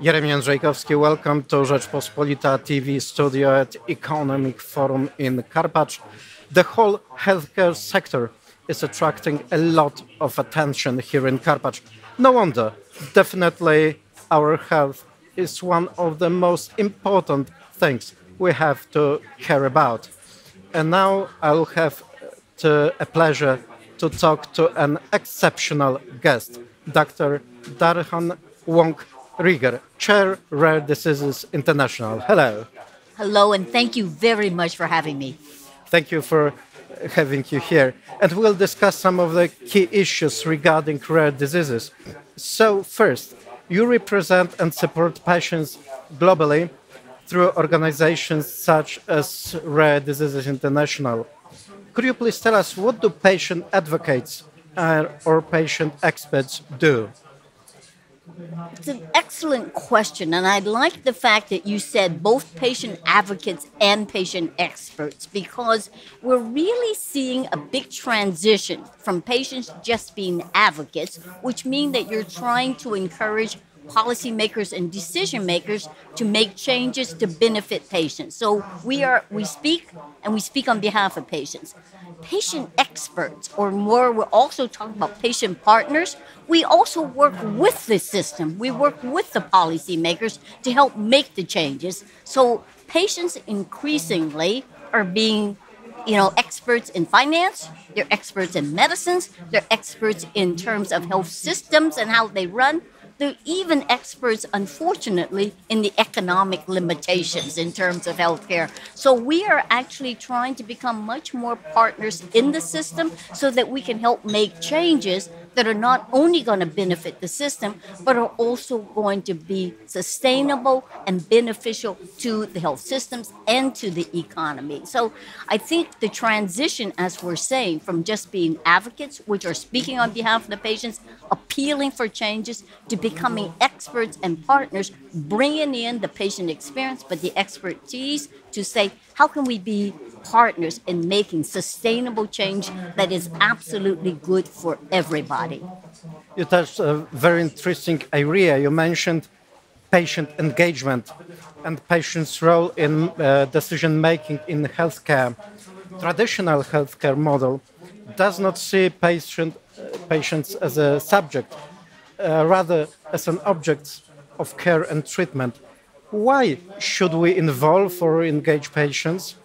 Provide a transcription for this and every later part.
Jeremy Jędrzejkowski, welcome to Rzeczpospolita TV studio at Economic Forum in Karpacz. The whole healthcare sector is attracting a lot of attention here in Karpacz. No wonder, definitely our health is one of the most important things we have to care about. And now I'll have a pleasure to talk to an exceptional guest, Dr. Durhane Wong-Rieger, Chair, Rare Diseases International. Hello. Hello, and thank you very much for having me. Thank you for having you here. And we'll discuss some of the key issues regarding rare diseases. So first, you represent and support patients globally through organizations such as Rare Diseases International. Could you please tell us what do patient advocates or patient experts do? It's an excellent question, and I like the fact that you said both patient advocates and patient experts, because we're really seeing a big transition from patients just being advocates, which means that you're trying to encourage policymakers and decision makers to make changes to benefit patients. So we speak on behalf of patients. Patient experts, or more, we're also talking about patient partners. We also work with the system. We work with the policymakers to help make the changes. So patients increasingly are being experts in finance, they're experts in medicines, they're experts in terms of health systems and how they run. They're even experts, unfortunately, in the economic limitations in terms of healthcare. So we are actually trying to become much more partners in the system so that we can help make changes that are not only going to benefit the system, but are also going to be sustainable and beneficial to the health systems and to the economy. So I think the transition, as we're saying, from just being advocates, which are speaking on behalf of the patients, appealing for changes, to becoming experts and partners, bringing in the patient experience, but the expertise to say, how can we be partners in making sustainable change that is absolutely good for everybody? You touched a very interesting area. You mentioned patient engagement and patients' role in decision-making in healthcare. Traditional healthcare model does not see patients as a subject, rather as an object of care and treatment. Why should we involve or engage patients?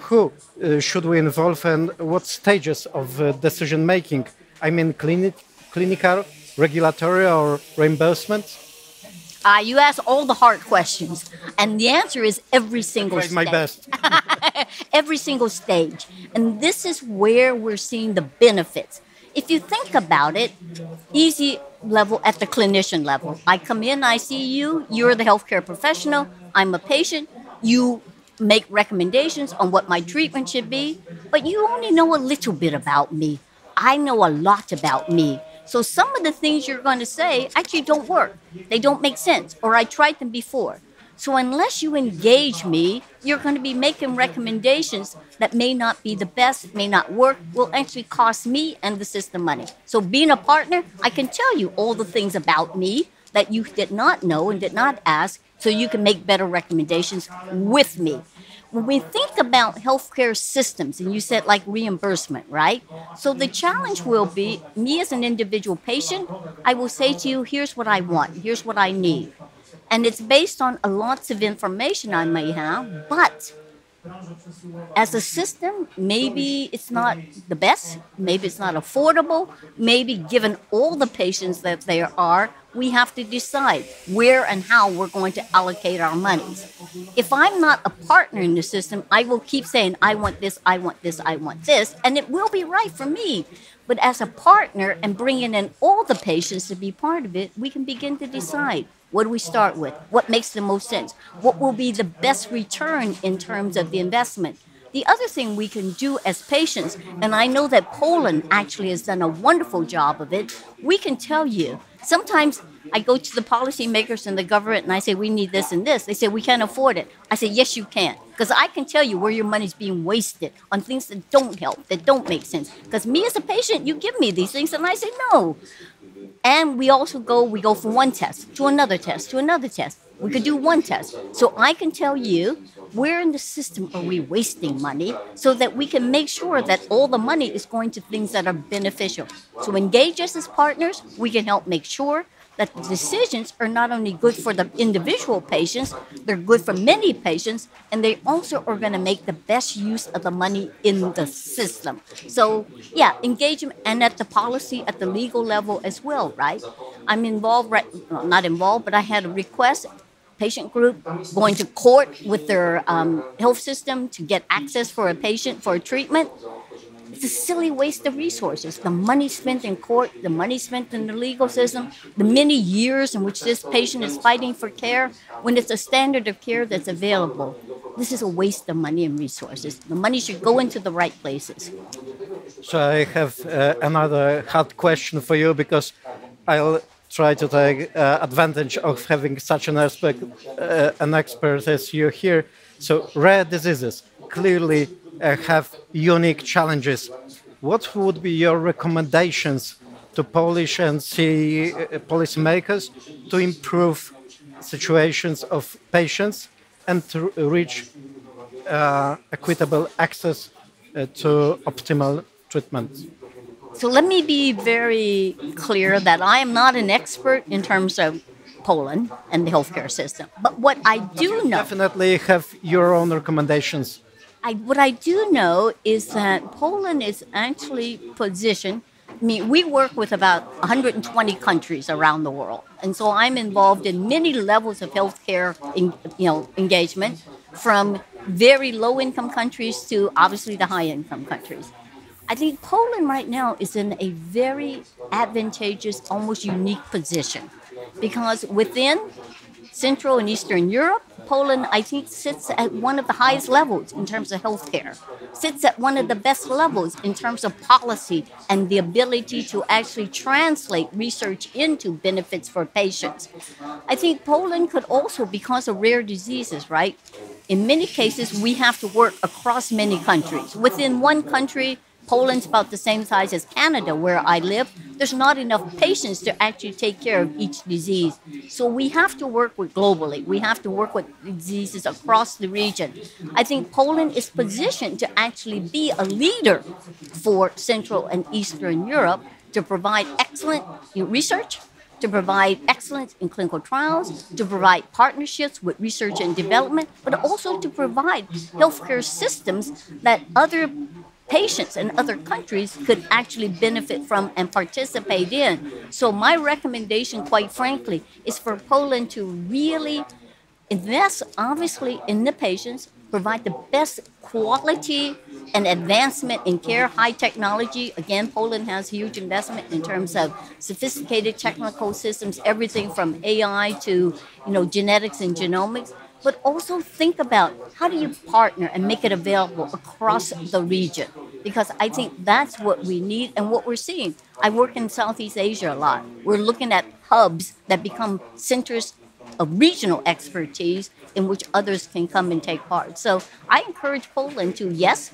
Who should we involve and what stages of decision-making? I mean, clinical, regulatory, or reimbursement? You ask all the hard questions, and the answer is every single stage. My best. Every single stage. And this is where we're seeing the benefits. If you think about it, easy level at the clinician level. I come in, I see you, you're the healthcare professional, I'm a patient, you make recommendations on what my treatment should be, but you only know a little bit about me. I know a lot about me. So some of the things you're going to say actually don't work. They don't make sense, or I tried them before. So unless you engage me, you're going to be making recommendations that may not be the best, may not work, will actually cost me and the system money. So being a partner, I can tell you all the things about me that you did not know and did not ask, so you can make better recommendations with me. When we think about healthcare systems, and you said like reimbursement, right? So the challenge will be, me as an individual patient, I will say to you, here's what I want, here's what I need. And it's based on lots of information I may have, but as a system, maybe it's not the best, maybe it's not affordable, maybe given all the patients that there are, we have to decide where and how we're going to allocate our monies. If I'm not a partner in the system, I will keep saying, I want this, I want this, I want this, and it will be right for me. But as a partner and bringing in all the patients to be part of it, we can begin to decide. What do we start with? What makes the most sense? What will be the best return in terms of the investment? The other thing we can do as patients, and I know that Poland actually has done a wonderful job of it, we can tell you Sometimes I go to the policymakers and the government and I say, we need this and this. They say, we can't afford it. I say, yes, you can. Because I can tell you where your money's being wasted on things that don't help, that don't make sense. Because me as a patient, you give me these things and I say, no. And we go from one test to another test to another test. We could do one test. So I can tell you where in the system are we wasting money so that we can make sure that all the money is going to things that are beneficial. So engage us as partners. We can help make sure that the decisions are not only good for the individual patients, they're good for many patients, and they also are going to make the best use of the money in the system. So, yeah, engagement, and at the policy, at the legal level as well, right? I'm involved, not involved, but I had a request, patient group going to court with their health system to get access for a patient for a treatment. It's a silly waste of resources. The money spent in court, the money spent in the legal system, the many years in which this patient is fighting for care, when it's a standard of care that's available. This is a waste of money and resources. The money should go into the right places. So I have another hard question for you, because I'll try to take advantage of having such an expert as you here. So rare diseases clearly have unique challenges. What would be your recommendations to Polish and policymakers to improve situations of patients and to reach equitable access to optimal treatment? So let me be very clear that I am not an expert in terms of Poland and the healthcare system. But what I do know... Definitely have your own recommendations. What I do know is that Poland is actually positioned. I mean, we work with about 120 countries around the world, and so I'm involved in many levels of healthcare, engagement, from very low-income countries to obviously the high-income countries. I think Poland right now is in a very advantageous, almost unique position, because within Central and Eastern Europe, Poland, I think, sits at one of the highest levels in terms of healthcare, sits at one of the best levels in terms of policy and the ability to actually translate research into benefits for patients. I think Poland could also, because of rare diseases, right? In many cases, we have to work across many countries. Within one country, Poland's about the same size as Canada, where I live. There's not enough patients to actually take care of each disease. So we have to work with globally. We have to work with diseases across the region. I think Poland is positioned to actually be a leader for Central and Eastern Europe to provide excellent research, to provide excellence in clinical trials, to provide partnerships with research and development, but also to provide healthcare systems that other patients in other countries could actually benefit from and participate in. So my recommendation, quite frankly, is for Poland to really invest, obviously, in the patients, provide the best quality and advancement in care, high technology. Again, Poland has huge investment in terms of sophisticated technical systems, everything from AI to, genetics and genomics. But also think about how do you partner and make it available across the region? Because I think that's what we need and what we're seeing. I work in Southeast Asia a lot. We're looking at hubs that become centers of regional expertise in which others can come and take part. So I encourage Poland to, yes,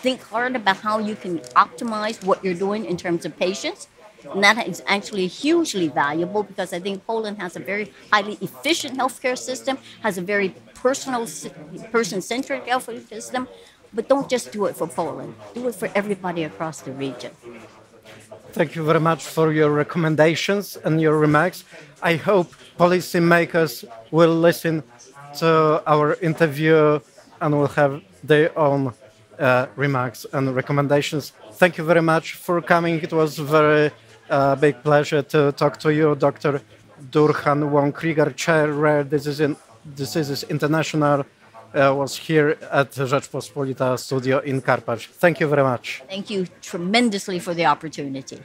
think hard about how you can optimize what you're doing in terms of patients. And that is actually hugely valuable because I think Poland has a very highly efficient healthcare system, has a very person-centric healthcare system. But don't just do it for Poland. Do it for everybody across the region. Thank you very much for your recommendations and your remarks. I hope policymakers will listen to our interview and will have their own remarks and recommendations. Thank you very much for coming. It was a very big pleasure to talk to you, Dr. Durhane Wong-Rieger, Chair Rare Diseases International, was here at Rzeczpospolita studio in Karpacz. Thank you very much. Thank you tremendously for the opportunity.